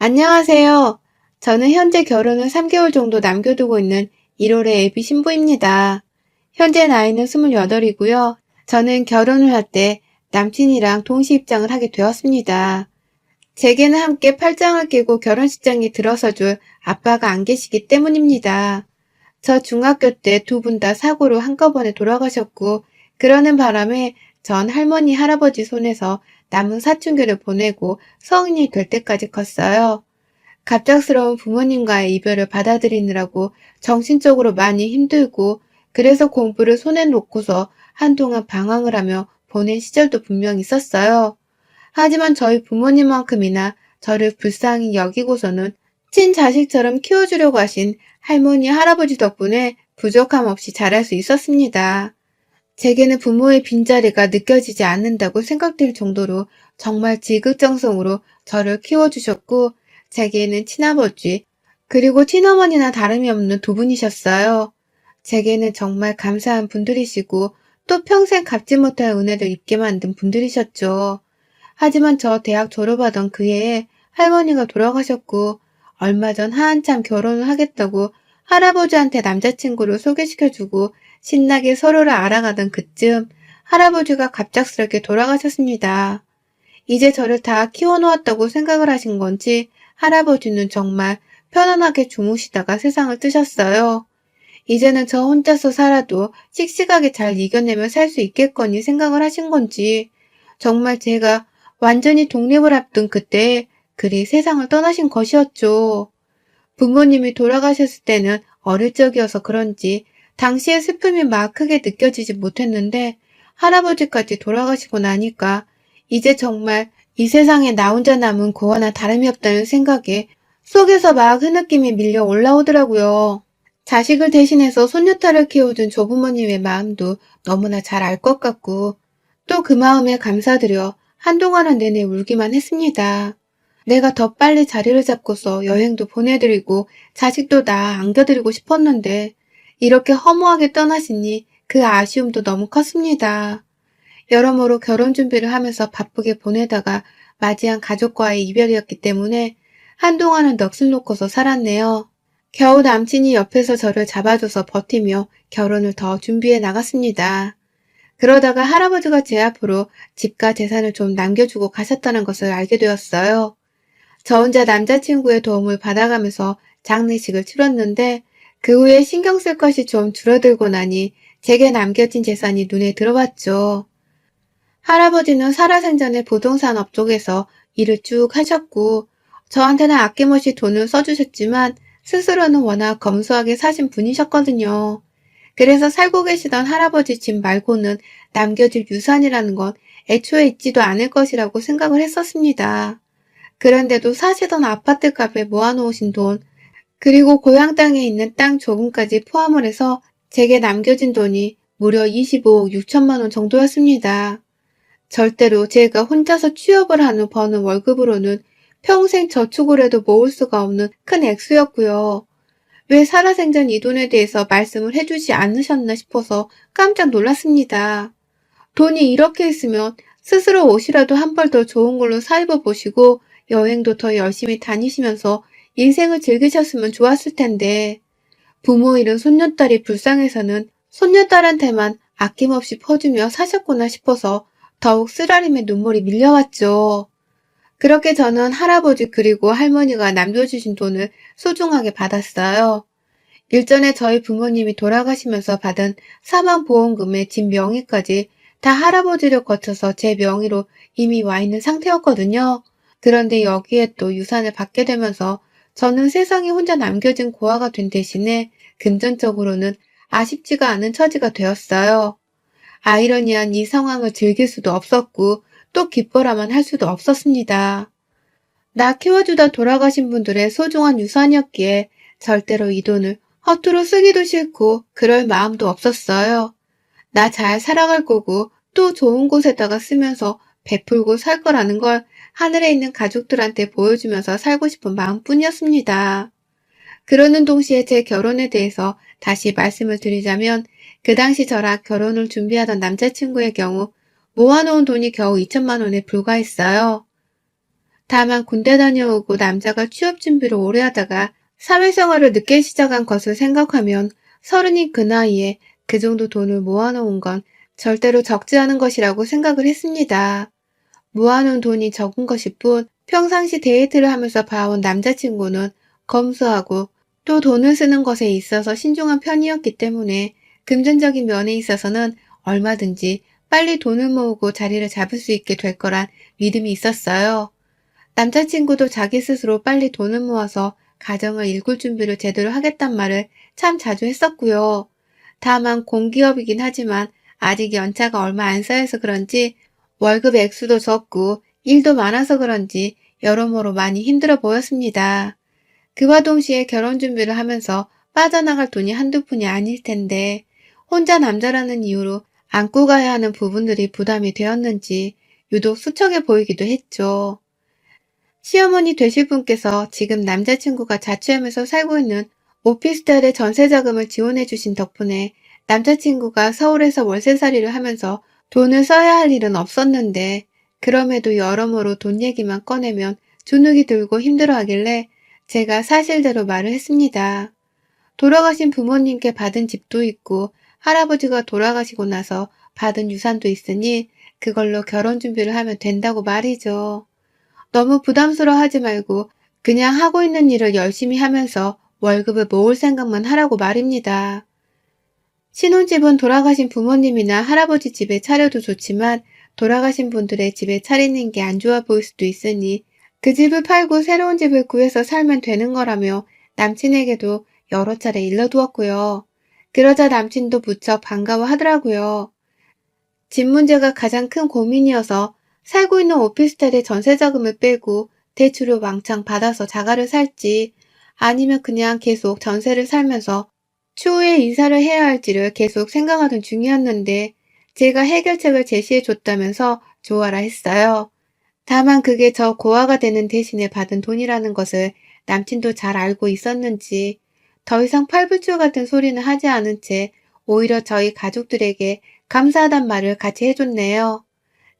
안녕하세요. 저는 현재 결혼을 3개월 정도 남겨두고 있는 1월의 예비 신부입니다. 현재 나이는 28이고요. 저는 결혼을 할 때 남친이랑 동시 입장을 하게 되었습니다. 제게는 함께 팔짱을 끼고 결혼식장에 들어서 줄 아빠가 안 계시기 때문입니다. 저 중학교 때 두 분 다 사고로 한꺼번에 돌아가셨고, 그러는 바람에 전 할머니, 할아버지 손에서 남은 사춘기를 보내고 성인이 될 때까지 컸어요. 갑작스러운 부모님과의 이별을 받아들이느라고 정신적으로 많이 힘들고, 그래서 공부를 손에 놓고서 한동안 방황을 하며 보낸 시절도 분명 있었어요. 하지만 저희 부모님만큼이나 저를 불쌍히 여기고서는 친자식처럼 키워주려고 하신 할머니, 할아버지 덕분에 부족함 없이 자랄 수 있었습니다. 제게는 부모의 빈자리가 느껴지지 않는다고 생각될 정도로 정말 지극정성으로 저를 키워주셨고, 제게는 친아버지, 그리고 친어머니나 다름이 없는 두 분이셨어요. 제게는 정말 감사한 분들이시고, 또 평생 갚지 못할 은혜를 입게 만든 분들이셨죠. 하지만 저 대학 졸업하던 그 해에 할머니가 돌아가셨고, 얼마 전 한참 결혼을 하겠다고 할아버지한테 남자친구를 소개시켜주고 신나게 서로를 알아가던 그쯤 할아버지가 갑작스럽게 돌아가셨습니다. 이제 저를 다 키워놓았다고 생각을 하신 건지 할아버지는 정말 편안하게 주무시다가 세상을 뜨셨어요. 이제는 저 혼자서 살아도 씩씩하게 잘 이겨내며 살 수 있겠거니 생각을 하신 건지 정말 제가 완전히 독립을 앞둔 그때에 그리 세상을 떠나신 것이었죠. 부모님이 돌아가셨을 때는 어릴 적이어서 그런지 당시의 슬픔이 막 크게 느껴지지 못했는데 할아버지까지 돌아가시고 나니까 이제 정말 이 세상에 나 혼자 남은 고아나 다름이 없다는 생각에 속에서 막 흐느낌이 밀려 올라오더라고요. 자식을 대신해서 손녀딸을 키워준 조부모님의 마음도 너무나 잘 알 것 같고 또 그 마음에 감사드려 한동안은 내내 울기만 했습니다. 내가 더 빨리 자리를 잡고서 여행도 보내드리고 자식도 나 안겨드리고 싶었는데 이렇게 허무하게 떠나시니 그 아쉬움도 너무 컸습니다. 여러모로 결혼 준비를 하면서 바쁘게 보내다가 맞이한 가족과의 이별이었기 때문에 한동안은 넋을 놓고서 살았네요. 겨우 남친이 옆에서 저를 잡아줘서 버티며 결혼을 더 준비해 나갔습니다. 그러다가 할아버지가 제 앞으로 집과 재산을 좀 남겨주고 가셨다는 것을 알게 되었어요. 저 혼자 남자친구의 도움을 받아가면서 장례식을 치렀는데 그 후에 신경 쓸 것이 좀 줄어들고 나니 제게 남겨진 재산이 눈에 들어왔죠. 할아버지는 살아생전에 부동산 업쪽에서 일을 쭉 하셨고 저한테는 아낌없이 돈을 써주셨지만 스스로는 워낙 검소하게 사신 분이셨거든요. 그래서 살고 계시던 할아버지 집 말고는 남겨질 유산이라는 건 애초에 있지도 않을 것이라고 생각을 했었습니다. 그런데도 사시던 아파트 값에 모아놓으신 돈, 그리고 고향 땅에 있는 땅 조금까지 포함을 해서 제게 남겨진 돈이 무려 25억 6천만 원 정도였습니다. 절대로 제가 혼자서 취업을 한 후 버는 월급으로는 평생 저축을 해도 모을 수가 없는 큰 액수였고요. 왜 살아생전 이 돈에 대해서 말씀을 해주지 않으셨나 싶어서 깜짝 놀랐습니다. 돈이 이렇게 있으면 스스로 옷이라도 한 벌 더 좋은 걸로 사 입어보시고 여행도 더 열심히 다니시면서 인생을 즐기셨으면 좋았을 텐데 부모 잃은 손녀딸이 불쌍해서는 손녀딸한테만 아낌없이 퍼주며 사셨구나 싶어서 더욱 쓰라림의 눈물이 밀려왔죠. 그렇게 저는 할아버지 그리고 할머니가 남겨주신 돈을 소중하게 받았어요. 일전에 저희 부모님이 돌아가시면서 받은 사망보험금의 집 명의까지 다 할아버지를 거쳐서 제 명의로 이미 와 있는 상태였거든요. 그런데 여기에 또 유산을 받게 되면서 저는 세상에 혼자 남겨진 고아가 된 대신에 금전적으로는 아쉽지가 않은 처지가 되었어요. 아이러니한 이 상황을 즐길 수도 없었고 또 기뻐라만 할 수도 없었습니다. 나 키워주다 돌아가신 분들의 소중한 유산이었기에 절대로 이 돈을 허투루 쓰기도 싫고 그럴 마음도 없었어요. 나 잘 살아갈 거고 또 좋은 곳에다가 쓰면서 베풀고 살 거라는 걸 하늘에 있는 가족들한테 보여주면서 살고 싶은 마음뿐이었습니다. 그러는 동시에 제 결혼에 대해서 다시 말씀을 드리자면 그 당시 저랑 결혼을 준비하던 남자친구의 경우 모아놓은 돈이 겨우 2천만 원에 불과했어요. 다만 군대 다녀오고 남자가 취업 준비를 오래 하다가 사회생활을 늦게 시작한 것을 생각하면 서른이 그 나이에 그 정도 돈을 모아놓은 건 절대로 적지 않은 것이라고 생각을 했습니다. 모아놓은 돈이 적은 것일 뿐 평상시 데이트를 하면서 봐온 남자친구는 검소하고 또 돈을 쓰는 것에 있어서 신중한 편이었기 때문에 금전적인 면에 있어서는 얼마든지 빨리 돈을 모으고 자리를 잡을 수 있게 될 거란 믿음이 있었어요. 남자친구도 자기 스스로 빨리 돈을 모아서 가정을 일굴 준비를 제대로 하겠단 말을 참 자주 했었고요. 다만 공기업이긴 하지만 아직 연차가 얼마 안 쌓여서 그런지 월급 액수도 적고 일도 많아서 그런지 여러모로 많이 힘들어 보였습니다. 그와 동시에 결혼 준비를 하면서 빠져나갈 돈이 한두 푼이 아닐 텐데 혼자 남자라는 이유로 안고 가야 하는 부분들이 부담이 되었는지 유독 수척해 보이기도 했죠. 시어머니 되실 분께서 지금 남자친구가 자취하면서 살고 있는 오피스텔의 전세자금을 지원해 주신 덕분에 남자친구가 서울에서 월세살이를 하면서 돈을 써야 할 일은 없었는데 그럼에도 여러모로 돈 얘기만 꺼내면 주눅이 들고 힘들어하길래 제가 사실대로 말을 했습니다. 돌아가신 부모님께 받은 집도 있고 할아버지가 돌아가시고 나서 받은 유산도 있으니 그걸로 결혼 준비를 하면 된다고 말이죠. 너무 부담스러워하지 말고 그냥 하고 있는 일을 열심히 하면서 월급을 모을 생각만 하라고 말입니다. 신혼집은 돌아가신 부모님이나 할아버지 집에 차려도 좋지만 돌아가신 분들의 집에 차리는 게 안 좋아 보일 수도 있으니 그 집을 팔고 새로운 집을 구해서 살면 되는 거라며 남친에게도 여러 차례 일러두었고요. 그러자 남친도 무척 반가워하더라고요. 집 문제가 가장 큰 고민이어서 살고 있는 오피스텔에 전세자금을 빼고 대출을 왕창 받아서 자가를 살지 아니면 그냥 계속 전세를 살면서 추후에 이사를 해야 할지를 계속 생각하던 중이었는데 제가 해결책을 제시해 줬다면서 좋아라 했어요. 다만 그게 저 고아가 되는 대신에 받은 돈이라는 것을 남친도 잘 알고 있었는지 더 이상 팔불출 같은 소리는 하지 않은 채 오히려 저희 가족들에게 감사하단 말을 같이 해줬네요.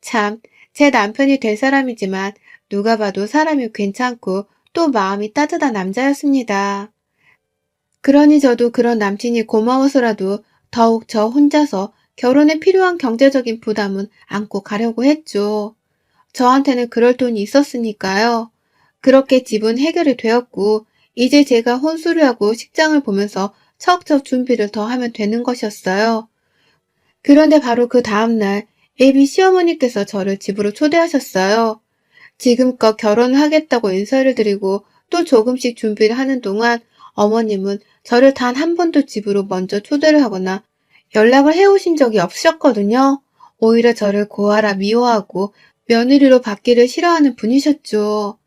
참, 제 남편이 될 사람이지만 누가 봐도 사람이 괜찮고 또 마음이 따뜻한 남자였습니다. 그러니 저도 그런 남친이 고마워서라도 더욱 저 혼자서 결혼에 필요한 경제적인 부담은 안고 가려고 했죠. 저한테는 그럴 돈이 있었으니까요. 그렇게 집은 해결이 되었고 이제 제가 혼수를 하고 식장을 보면서 척척 준비를 더 하면 되는 것이었어요. 그런데 바로 그 다음날 애비 시어머니께서 저를 집으로 초대하셨어요. 지금껏 결혼을 하겠다고 인사를 드리고 또 조금씩 준비를 하는 동안 어머님은 저를 단 한 번도 집으로 먼저 초대를 하거나 연락을 해오신 적이 없으셨거든요. 오히려 저를 고아라 미워하고 며느리로 받기를 싫어하는 분이셨죠.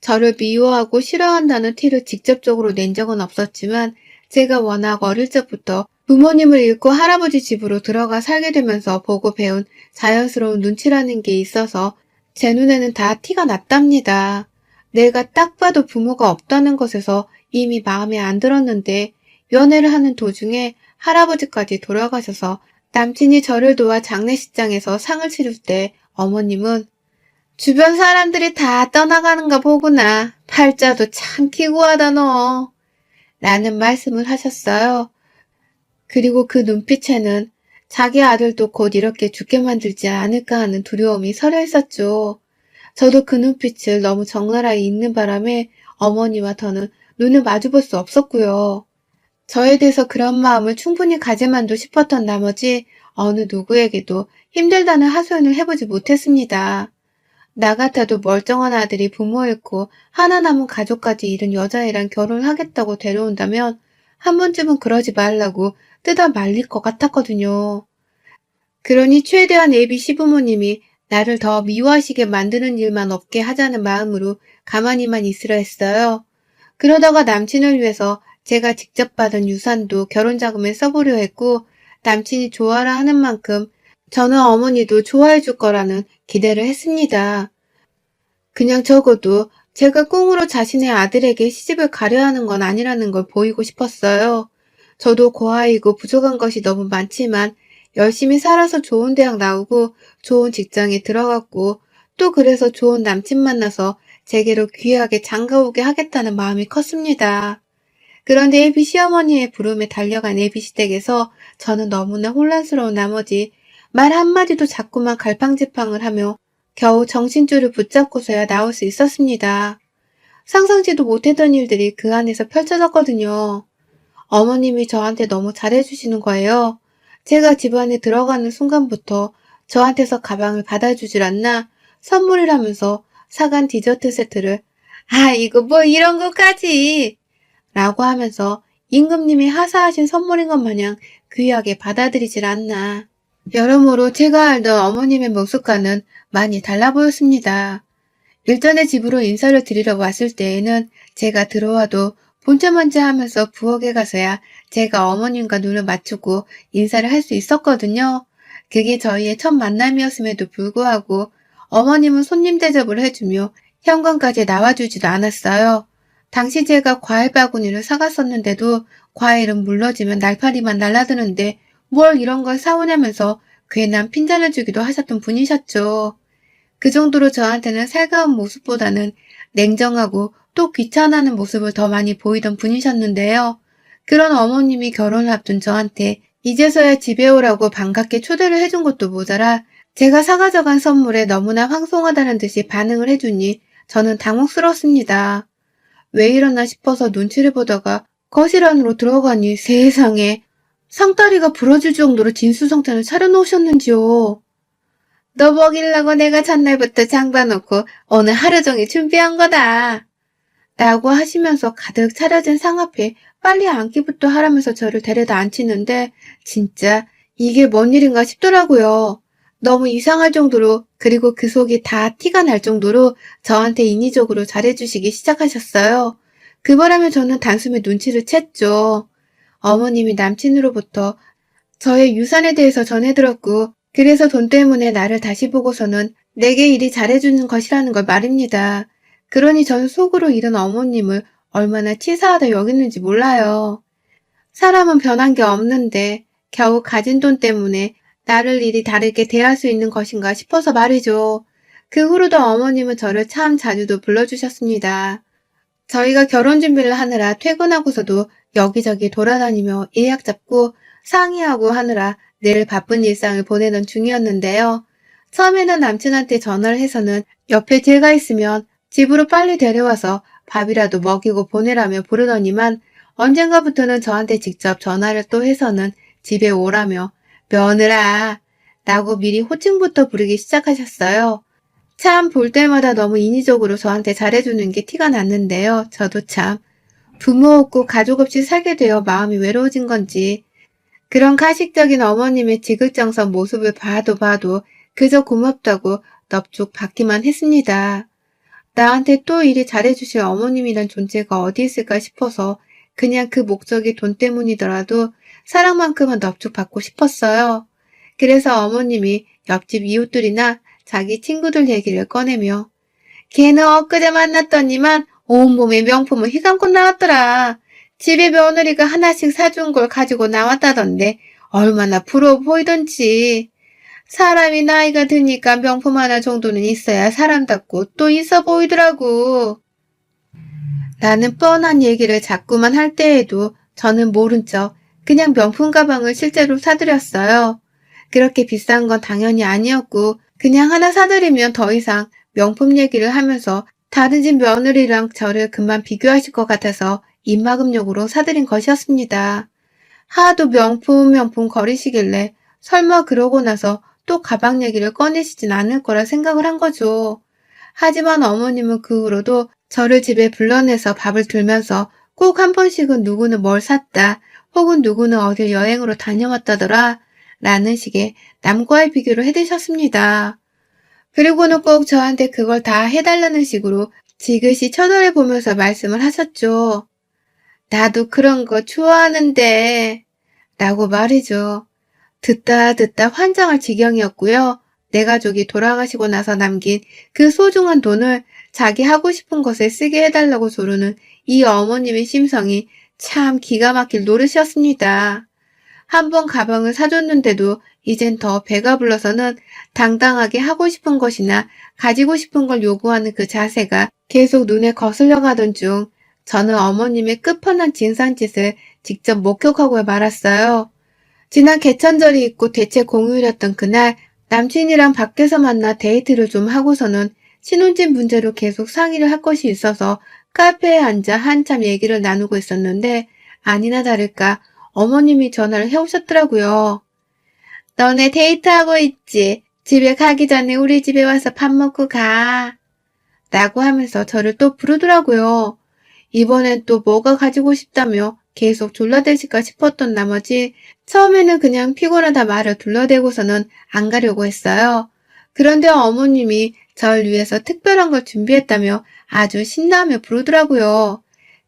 저를 미워하고 싫어한다는 티를 직접적으로 낸 적은 없었지만 제가 워낙 어릴 적부터 부모님을 잃고 할아버지 집으로 들어가 살게 되면서 보고 배운 자연스러운 눈치라는 게 있어서 제 눈에는 다 티가 났답니다. 내가 딱 봐도 부모가 없다는 것에서 이미 마음에 안 들었는데 연애를 하는 도중에 할아버지까지 돌아가셔서 남친이 저를 도와 장례식장에서 상을 치를 때 어머님은 주변 사람들이 다 떠나가는가 보구나. 팔자도 참 기구하다 너. 라는 말씀을 하셨어요. 그리고 그 눈빛에는 자기 아들도 곧 이렇게 죽게 만들지 않을까 하는 두려움이 서려 있었죠. 저도 그 눈빛을 너무 적나라히 읽는 바람에 어머니와 저는 눈을 마주볼 수 없었고요. 저에 대해서 그런 마음을 충분히 가지만도 싶었던 나머지 어느 누구에게도 힘들다는 하소연을 해보지 못했습니다. 나 같아도 멀쩡한 아들이 부모 잃고 하나 남은 가족까지 잃은 여자애랑 결혼을 하겠다고 데려온다면 한 번쯤은 그러지 말라고 뜯어 말릴 것 같았거든요. 그러니 최대한 애비 시부모님이 나를 더 미워하시게 만드는 일만 없게 하자는 마음으로 가만히만 있으려 했어요. 그러다가 남친을 위해서 제가 직접 받은 유산도 결혼자금에 써보려 했고 남친이 좋아라 하는 만큼 저는 어머니도 좋아해 줄 거라는 기대를 했습니다. 그냥 적어도 제가 꽁으로 자신의 아들에게 시집을 가려 하는 건 아니라는 걸 보이고 싶었어요. 저도 고아이고 부족한 것이 너무 많지만 열심히 살아서 좋은 대학 나오고 좋은 직장에 들어갔고 또 그래서 좋은 남친 만나서 제게로 귀하게 장가오게 하겠다는 마음이 컸습니다. 그런데 예비 시어머니의 부름에 달려간 예비 시댁에서 저는 너무나 혼란스러운 나머지 말 한마디도 자꾸만 갈팡질팡을 하며 겨우 정신줄을 붙잡고서야 나올 수 있었습니다. 상상지도 못했던 일들이 그 안에서 펼쳐졌거든요. 어머님이 저한테 너무 잘해주시는 거예요. 제가 집 안에 들어가는 순간부터 저한테서 가방을 받아주질 않나 선물이라면서 사간 디저트 세트를 아 이거 뭐 이런 것까지 라고 하면서 임금님이 하사하신 선물인 것 마냥 귀하게 받아들이질 않나. 여러모로 제가 알던 어머님의 모습과는 많이 달라 보였습니다. 일전에 집으로 인사를 드리러 왔을 때에는 제가 들어와도 본체먼지 하면서 부엌에 가서야 제가 어머님과 눈을 맞추고 인사를 할 수 있었거든요. 그게 저희의 첫 만남이었음에도 불구하고 어머님은 손님 대접을 해주며 현관까지 나와주지도 않았어요. 당시 제가 과일 바구니를 사갔었는데도 과일은 물러지면 날파리만 날라드는데 뭘 이런 걸 사오냐면서 괜한 핀잔을 주기도 하셨던 분이셨죠. 그 정도로 저한테는 살가운 모습보다는 냉정하고 또 귀찮아하는 모습을 더 많이 보이던 분이셨는데요. 그런 어머님이 결혼을 앞둔 저한테 이제서야 집에 오라고 반갑게 초대를 해준 것도 모자라 제가 사가져간 선물에 너무나 황송하다는 듯이 반응을 해주니 저는 당혹스러웠습니다. 왜 이러나 싶어서 눈치를 보다가 거실 안으로 들어가니 세상에 상다리가 부러질 정도로 진수성찬을 차려놓으셨는지요. 너 먹이려고 내가 전날부터 장 봐놓고 오늘 하루 종일 준비한 거다. 라고 하시면서 가득 차려진 상 앞에 빨리 앉기부터 하라면서 저를 데려다 앉히는데 진짜 이게 뭔 일인가 싶더라고요. 너무 이상할 정도로 그리고 그 속이 다 티가 날 정도로 저한테 인위적으로 잘해주시기 시작하셨어요. 그 바람에 저는 단숨에 눈치를 챘죠. 어머님이 남친으로부터 저의 유산에 대해서 전해들었고 그래서 돈 때문에 나를 다시 보고서는 내게 이리 잘해주는 것이라는 걸 말입니다. 그러니 전 속으로 이런 어머님을 얼마나 치사하다 여기는지 몰라요. 사람은 변한 게 없는데 겨우 가진 돈 때문에 나를 이리 다르게 대할 수 있는 것인가 싶어서 말이죠. 그 후로도 어머님은 저를 참 자주도 불러주셨습니다. 저희가 결혼 준비를 하느라 퇴근하고서도 여기저기 돌아다니며 예약 잡고 상의하고 하느라 늘 바쁜 일상을 보내던 중이었는데요. 처음에는 남친한테 전화를 해서는 옆에 제가 있으면 집으로 빨리 데려와서 밥이라도 먹이고 보내라며 부르더니만 언젠가부터는 저한테 직접 전화를 또 해서는 집에 오라며 며느라 라고 미리 호칭부터 부르기 시작하셨어요. 참 볼 때마다 너무 인위적으로 저한테 잘해주는 게 티가 났는데요. 저도 참 부모 없고 가족 없이 살게 되어 마음이 외로워진 건지 그런 가식적인 어머님의 지극정성 모습을 봐도 그저 고맙다고 넙죽 받기만 했습니다. 나한테 또 이리 잘해주실 어머님이란 존재가 어디 있을까 싶어서 그냥 그 목적이 돈 때문이더라도 사랑만큼은 넙죽 받고 싶었어요. 그래서 어머님이 옆집 이웃들이나 자기 친구들 얘기를 꺼내며 걔는 엊그제 만났더니만 온몸에 명품을 휘감고 나왔더라. 집에 며느리가 하나씩 사준 걸 가지고 나왔다던데 얼마나 부러워 보이던지. 사람이 나이가 드니까 명품 하나 정도는 있어야 사람답고 또 있어 보이더라고. 라는 뻔한 얘기를 자꾸만 할 때에도 저는 모른 척 그냥 명품 가방을 실제로 사드렸어요. 그렇게 비싼 건 당연히 아니었고 그냥 하나 사드리면 더 이상 명품 얘기를 하면서 다른 집 며느리랑 저를 그만 비교하실 것 같아서 입막음용으로 사드린 것이었습니다. 하도 명품 거리시길래 설마 그러고 나서 또 가방 얘기를 꺼내시진 않을 거라 생각을 한 거죠. 하지만 어머님은 그 후로도 저를 집에 불러내서 밥을 들면서 꼭 한 번씩은 누구는 뭘 샀다 혹은 누구는 어딜 여행으로 다녀왔다더라 라는 식의 남과의 비교를 해드셨습니다. 그리고는 꼭 저한테 그걸 다 해달라는 식으로 지그시 쳐다보면서 말씀을 하셨죠. 나도 그런 거 좋아하는데 라고 말이죠. 듣다 환장할 지경이었고요. 내 가족이 돌아가시고 나서 남긴 그 소중한 돈을 자기 하고 싶은 것에 쓰게 해달라고 조르는 이 어머님의 심성이 참 기가 막힐 노릇이었습니다. 한 번 가방을 사줬는데도 이젠 더 배가 불러서는 당당하게 하고 싶은 것이나 가지고 싶은 걸 요구하는 그 자세가 계속 눈에 거슬려 가던 중 저는 어머님의 끝판왕 진상짓을 직접 목격하고 말았어요. 지난 개천절이 있고 대체 공휴일이었던 그날 남친이랑 밖에서 만나 데이트를 좀 하고서는 신혼집 문제로 계속 상의를 할 것이 있어서 카페에 앉아 한참 얘기를 나누고 있었는데 아니나 다를까 어머님이 전화를 해오셨더라고요. 너네 데이트하고 있지? 집에 가기 전에 우리 집에 와서 밥 먹고 가. 라고 하면서 저를 또 부르더라고요. 이번엔 또 뭐가 가지고 싶다며 계속 졸라대실까 싶었던 나머지 처음에는 그냥 피곤하다 말을 둘러대고서는 안 가려고 했어요. 그런데 어머님이 절 위해서 특별한 걸 준비했다며 아주 신나하며 부르더라고요.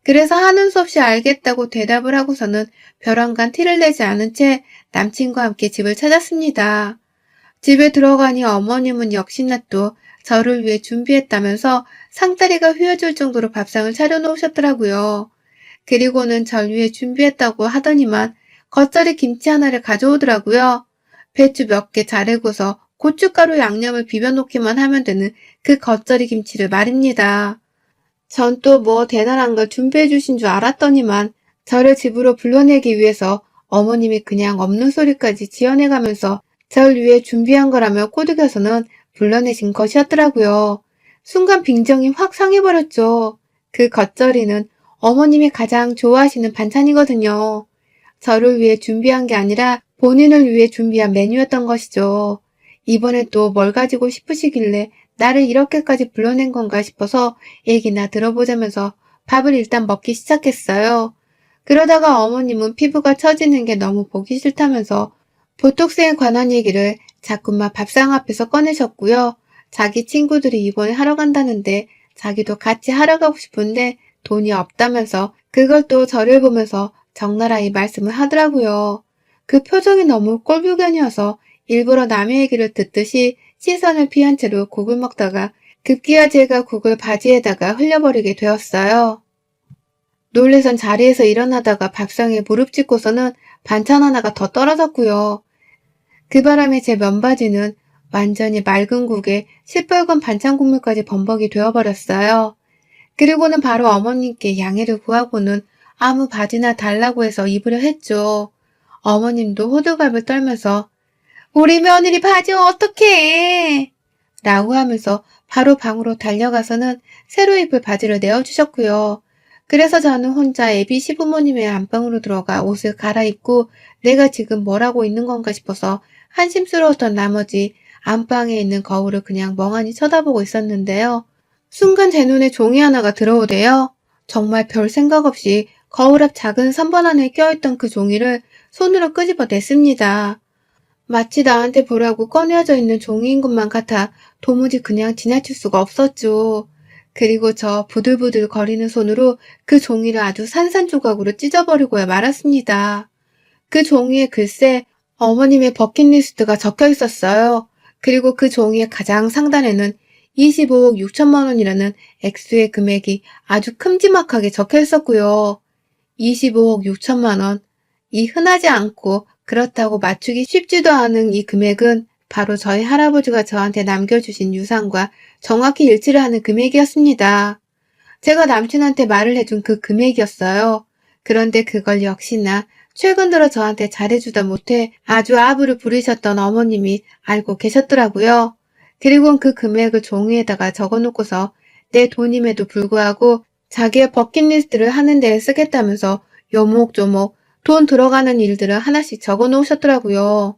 그래서 하는 수 없이 알겠다고 대답을 하고서는 벼랑간 티를 내지 않은 채 남친과 함께 집을 찾았습니다. 집에 들어가니 어머님은 역시나 또 저를 위해 준비했다면서 상다리가 휘어질 정도로 밥상을 차려놓으셨더라고요. 그리고는 절 위해 준비했다고 하더니만 겉절이 김치 하나를 가져오더라고요. 배추 몇 개 자르고서 고춧가루 양념을 비벼놓기만 하면 되는 그 겉절이 김치를 말입니다. 전 또 뭐 대단한 걸 준비해 주신 줄 알았더니만 저를 집으로 불러내기 위해서 어머님이 그냥 없는 소리까지 지어내가면서 절 위해 준비한 거라며 꼬드겨서는 불러내신 것이었더라고요. 순간 빈정이 확 상해버렸죠. 그 겉절이는 어머님이 가장 좋아하시는 반찬이거든요. 저를 위해 준비한 게 아니라 본인을 위해 준비한 메뉴였던 것이죠. 이번에 또 뭘 가지고 싶으시길래 나를 이렇게까지 불러낸 건가 싶어서 얘기나 들어보자면서 밥을 일단 먹기 시작했어요. 그러다가 어머님은 피부가 처지는 게 너무 보기 싫다면서 보톡스에 관한 얘기를 자꾸만 밥상 앞에서 꺼내셨고요. 자기 친구들이 이번에 하러 간다는데 자기도 같이 하러 가고 싶은데 돈이 없다면서 그걸 또 저를 보면서 적나라히 말씀을 하더라고요. 그 표정이 너무 꼴불견이어서 일부러 남의 얘기를 듣듯이 시선을 피한 채로 국을 먹다가 급기야 제가 국을 바지에다가 흘려버리게 되었어요. 놀래선 자리에서 일어나다가 밥상에 무릎 짚고서는 반찬 하나가 더 떨어졌고요. 그 바람에 제 면바지는 완전히 맑은 국에 시뻘건 반찬 국물까지 범벅이 되어버렸어요. 그리고는 바로 어머님께 양해를 구하고는 아무 바지나 달라고 해서 입으려 했죠. 어머님도 호들갑을 떨면서 우리 며느리 바지 어떡해! 라고 하면서 바로 방으로 달려가서는 새로 입을 바지를 내어주셨고요. 그래서 저는 혼자 애비 시부모님의 안방으로 들어가 옷을 갈아입고 내가 지금 뭘 하고 있는 건가 싶어서 한심스러웠던 나머지 안방에 있는 거울을 그냥 멍하니 쳐다보고 있었는데요. 순간 제 눈에 종이 하나가 들어오대요. 정말 별 생각 없이 거울 앞 작은 선반 안에 껴있던 그 종이를 손으로 끄집어 냈습니다. 마치 나한테 보라고 꺼내어져 있는 종이인 것만 같아 도무지 그냥 지나칠 수가 없었죠. 그리고 저 부들부들 거리는 손으로 그 종이를 아주 산산조각으로 찢어버리고야 말았습니다. 그 종이에 글쎄 어머님의 버킷리스트가 적혀 있었어요. 그리고 그 종이의 가장 상단에는 25억 6천만 원이라는 액수의 금액이 아주 큼지막하게 적혀 있었고요. 25억 6천만 원. 이 흔하지 않고 그렇다고 맞추기 쉽지도 않은 이 금액은 바로 저희 할아버지가 저한테 남겨주신 유산과 정확히 일치를 하는 금액이었습니다. 제가 남친한테 말을 해준 그 금액이었어요. 그런데 그걸 역시나 최근 들어 저한테 잘해주다 못해 아주 아부를 부리셨던 어머님이 알고 계셨더라고요. 그리고 그 금액을 종이에다가 적어놓고서 내 돈임에도 불구하고 자기의 버킷리스트를 하는 데에 쓰겠다면서 요목조목 돈 들어가는 일들을 하나씩 적어놓으셨더라고요.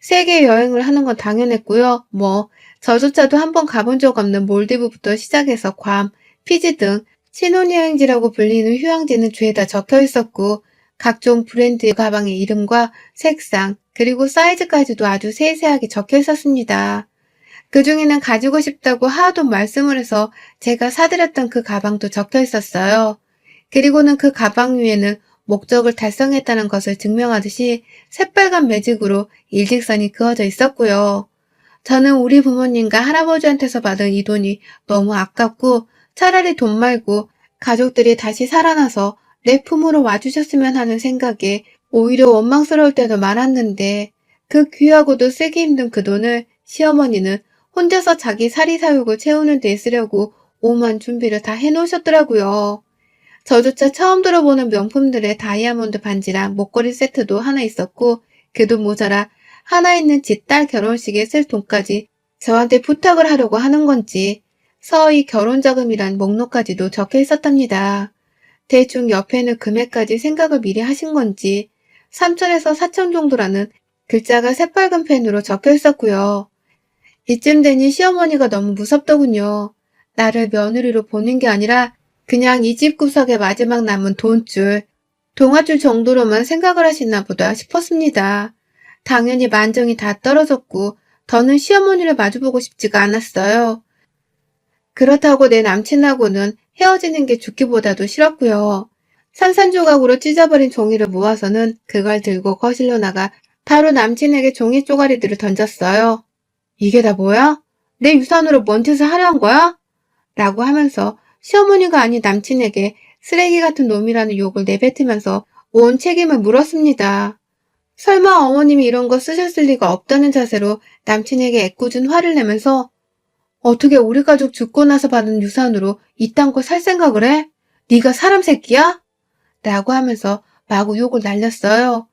세계 여행을 하는 건 당연했고요. 저조차도 한번 가본 적 없는 몰디브부터 시작해서 괌, 피지 등 신혼여행지라고 불리는 휴양지는 죄다 적혀 있었고 각종 브랜드 가방의 이름과 색상 그리고 사이즈까지도 아주 세세하게 적혀 있었습니다. 그 중에는 가지고 싶다고 하도 말씀을 해서 제가 사드렸던 그 가방도 적혀 있었어요. 그리고는 그 가방 위에는 목적을 달성했다는 것을 증명하듯이 새빨간 매직으로 일직선이 그어져 있었고요. 저는 우리 부모님과 할아버지한테서 받은 이 돈이 너무 아깝고 차라리 돈 말고 가족들이 다시 살아나서 내 품으로 와주셨으면 하는 생각에 오히려 원망스러울 때도 많았는데 그 귀하고도 쓰기 힘든 그 돈을 시어머니는 혼자서 자기 사리사욕을 채우는 데 쓰려고 오만 준비를 다 해놓으셨더라고요. 저조차 처음 들어보는 명품들의 다이아몬드 반지랑 목걸이 세트도 하나 있었고 그 돈 모자라 하나 있는 지 딸 결혼식에 쓸 돈까지 저한테 부탁을 하려고 하는 건지 서희 결혼자금이란 목록까지도 적혀 있었답니다. 대충 옆에는 금액까지 생각을 미리 하신 건지 3천에서 4천 정도라는 글자가 새빨간 펜으로 적혀 있었고요. 이쯤 되니 시어머니가 너무 무섭더군요. 나를 며느리로 보는 게 아니라 그냥 이 집 구석에 마지막 남은 돈줄, 동아줄 정도로만 생각을 하시나 보다 싶었습니다. 당연히 만정이 다 떨어졌고 더는 시어머니를 마주보고 싶지가 않았어요. 그렇다고 내 남친하고는 헤어지는 게 죽기보다도 싫었고요. 산산조각으로 찢어버린 종이를 모아서는 그걸 들고 거실로 나가 바로 남친에게 종이 쪼가리들을 던졌어요. 이게 다 뭐야? 내 유산으로 뭔 짓을 하려 한 거야? 라고 하면서 시어머니가 아닌 남친에게 쓰레기 같은 놈이라는 욕을 내뱉으면서 온 책임을 물었습니다. 설마 어머님이 이런 거 쓰셨을 리가 없다는 자세로 남친에게 애꿎은 화를 내면서 어떻게 우리 가족 죽고 나서 받은 유산으로 이딴 거 살 생각을 해? 네가 사람 새끼야? 라고 하면서 마구 욕을 날렸어요.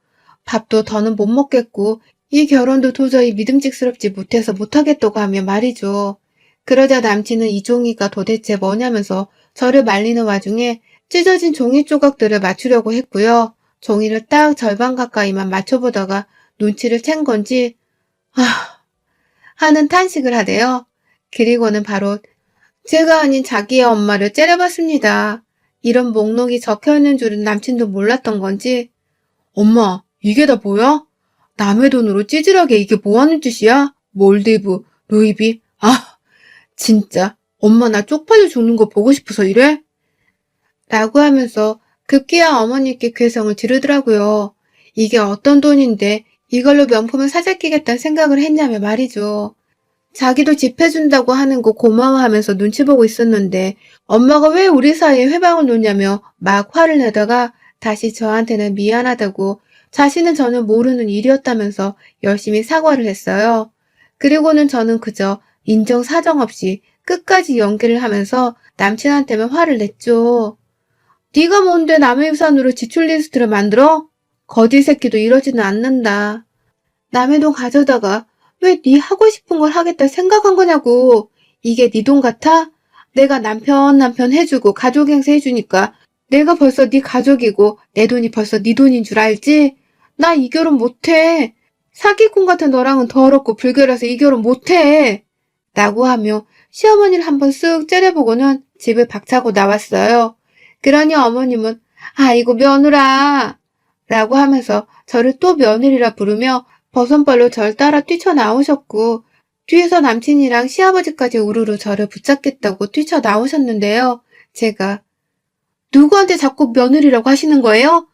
밥도 더는 못 먹겠고 이 결혼도 도저히 믿음직스럽지 못해서 못하겠다고 하며 말이죠. 그러자 남친은 이 종이가 도대체 뭐냐면서 저를 말리는 와중에 찢어진 종이 조각들을 맞추려고 했고요. 종이를 딱 절반 가까이만 맞춰보다가 눈치를 챈 건지 하는 탄식을 하대요. 그리고는 바로 제가 아닌 자기의 엄마를 째려봤습니다. 이런 목록이 적혀있는 줄은 남친도 몰랐던 건지 엄마, 이게 다 뭐야? 남의 돈으로 찌질하게 이게 뭐하는 짓이야? 몰디브, 루이비, 진짜 엄마 나 쪽팔려 죽는 거 보고 싶어서 이래? 라고 하면서 급기야 어머니께 괴성을 지르더라고요. 이게 어떤 돈인데 이걸로 명품을 사재끼겠다는 생각을 했냐며 말이죠. 자기도 집 해준다고 하는 거 고마워하면서 눈치 보고 있었는데 엄마가 왜 우리 사이에 회방을 놓냐며 막 화를 내다가 다시 저한테는 미안하다고 자신은 전혀 모르는 일이었다면서 열심히 사과를 했어요. 그리고는 저는 그저 인정사정 없이 끝까지 연기를 하면서 남친한테만 화를 냈죠. 네가 뭔데 남의 유산으로 지출 리스트를 만들어? 거지 새끼도 이러지는 않는다. 남의 돈 가져다가 왜 네 하고 싶은 걸 하겠다 생각한 거냐고. 이게 네 돈 같아? 내가 남편 해주고 가족 행세 해주니까 내가 벌써 네 가족이고 내 돈이 벌써 네 돈인 줄 알지? 나 이 결혼 못해. 사기꾼 같은 너랑은 더럽고 불결해서 이 결혼 못해. 라고 하며 시어머니를 한번 쓱 째려보고는 집을 박차고 나왔어요. 그러니 어머님은 아이고 며느라 라고 하면서 저를 또 며느리라 부르며 버선발로 절 따라 뛰쳐나오셨고 뒤에서 남친이랑 시아버지까지 우르르 저를 붙잡겠다고 뛰쳐나오셨는데요. 제가 누구한테 자꾸 며느리라고 하시는 거예요?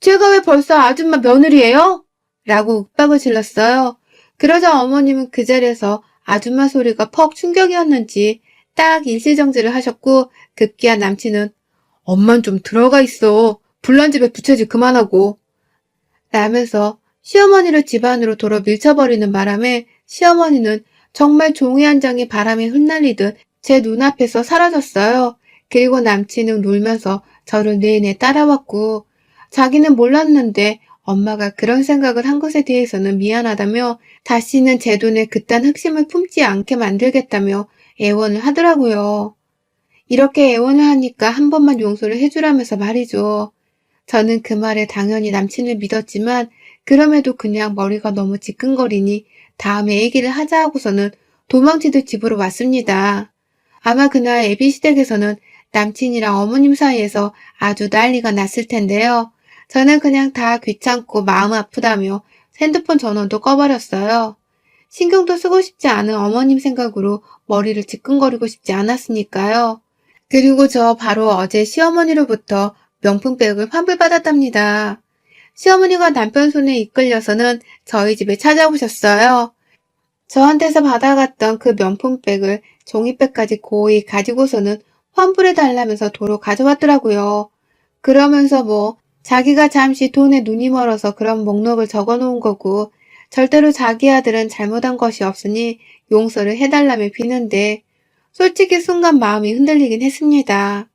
제가 왜 벌써 아줌마 며느리예요? 라고 윽박을 질렀어요. 그러자 어머님은 그 자리에서 아줌마 소리가 퍽 충격이었는지 딱 일시정지를 하셨고 급기야 남친은 엄만 좀 들어가 있어. 불난 집에 부채질 그만하고 라면서 시어머니를 집 안으로 돌아 밀쳐버리는 바람에 시어머니는 정말 종이 한 장이 바람에 흩날리듯 제 눈앞에서 사라졌어요. 그리고 남친은 놀면서 저를 내내 따라왔고 자기는 몰랐는데 엄마가 그런 생각을 한 것에 대해서는 미안하다며 다시는 제 돈에 그딴 흑심을 품지 않게 만들겠다며 애원을 하더라고요. 이렇게 애원을 하니까 한 번만 용서를 해주라면서 말이죠. 저는 그 말에 당연히 남친을 믿었지만 그럼에도 그냥 머리가 너무 지끈거리니 다음에 얘기를 하자 하고서는 도망치듯 집으로 왔습니다. 아마 그날 애비시댁에서는 남친이랑 어머님 사이에서 아주 난리가 났을 텐데요. 저는 그냥 다 귀찮고 마음 아프다며 핸드폰 전원도 꺼버렸어요. 신경도 쓰고 싶지 않은 어머님 생각으로 머리를 지끈거리고 싶지 않았으니까요. 그리고 저 바로 어제 시어머니로부터 명품백을 환불받았답니다. 시어머니가 남편 손에 이끌려서는 저희 집에 찾아오셨어요. 저한테서 받아갔던 그 명품백을 종이백까지 고이 가지고서는 환불해달라면서 도로 가져왔더라고요. 그러면서 자기가 잠시 돈에 눈이 멀어서 그런 목록을 적어놓은 거고 절대로 자기 아들은 잘못한 것이 없으니 용서를 해달라며 비는데 솔직히 순간 마음이 흔들리긴 했습니다.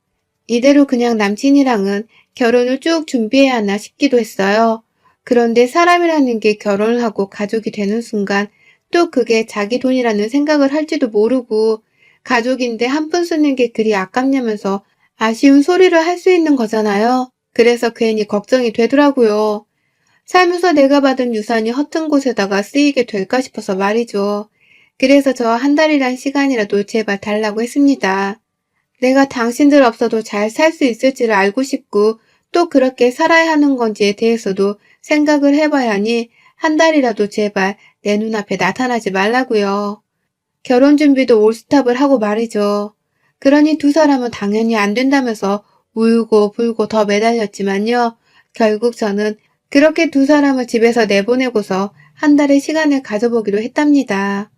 이대로 그냥 남친이랑은 결혼을 쭉 준비해야 하나 싶기도 했어요. 그런데 사람이라는 게 결혼을 하고 가족이 되는 순간 또 그게 자기 돈이라는 생각을 할지도 모르고 가족인데 한 푼 쓰는 게 그리 아깝냐면서 아쉬운 소리를 할 수 있는 거잖아요. 그래서 괜히 걱정이 되더라고요. 살면서 내가 받은 유산이 허튼 곳에다가 쓰이게 될까 싶어서 말이죠. 그래서 저 한 달이란 시간이라도 제발 달라고 했습니다. 내가 당신들 없어도 잘 살 수 있을지를 알고 싶고 또 그렇게 살아야 하는 건지에 대해서도 생각을 해봐야 하니 한 달이라도 제발 내 눈앞에 나타나지 말라고요. 결혼 준비도 올스탑을 하고 말이죠. 그러니 두 사람은 당연히 안 된다면서 울고 불고 더 매달렸지만요. 결국 저는 그렇게 두 사람을 집에서 내보내고서 한 달의 시간을 가져보기로 했답니다.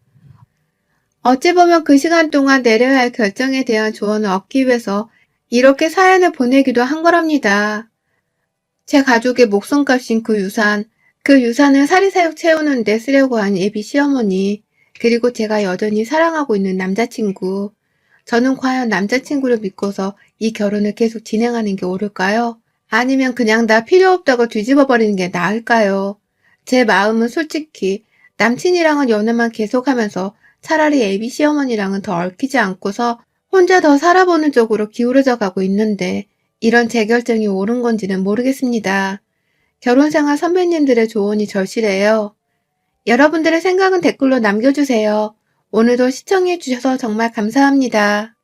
어찌 보면 그 시간 동안 내려야 할 결정에 대한 조언을 얻기 위해서 이렇게 사연을 보내기도 한 거랍니다. 제 가족의 목숨값인 그 유산을 사리사욕 채우는 데 쓰려고 한 예비 시어머니, 그리고 제가 여전히 사랑하고 있는 남자친구. 저는 과연 남자친구를 믿고서 이 결혼을 계속 진행하는 게 옳을까요? 아니면 그냥 다 필요 없다고 뒤집어 버리는 게 나을까요? 제 마음은 솔직히 남친이랑은 연애만 계속하면서 차라리 예비 시어머니랑은 더 얽히지 않고서 혼자 더 살아보는 쪽으로 기울어져 가고 있는데 이런 제 결정이 옳은 건지는 모르겠습니다. 결혼생활 선배님들의 조언이 절실해요. 여러분들의 생각은 댓글로 남겨주세요. 오늘도 시청해주셔서 정말 감사합니다.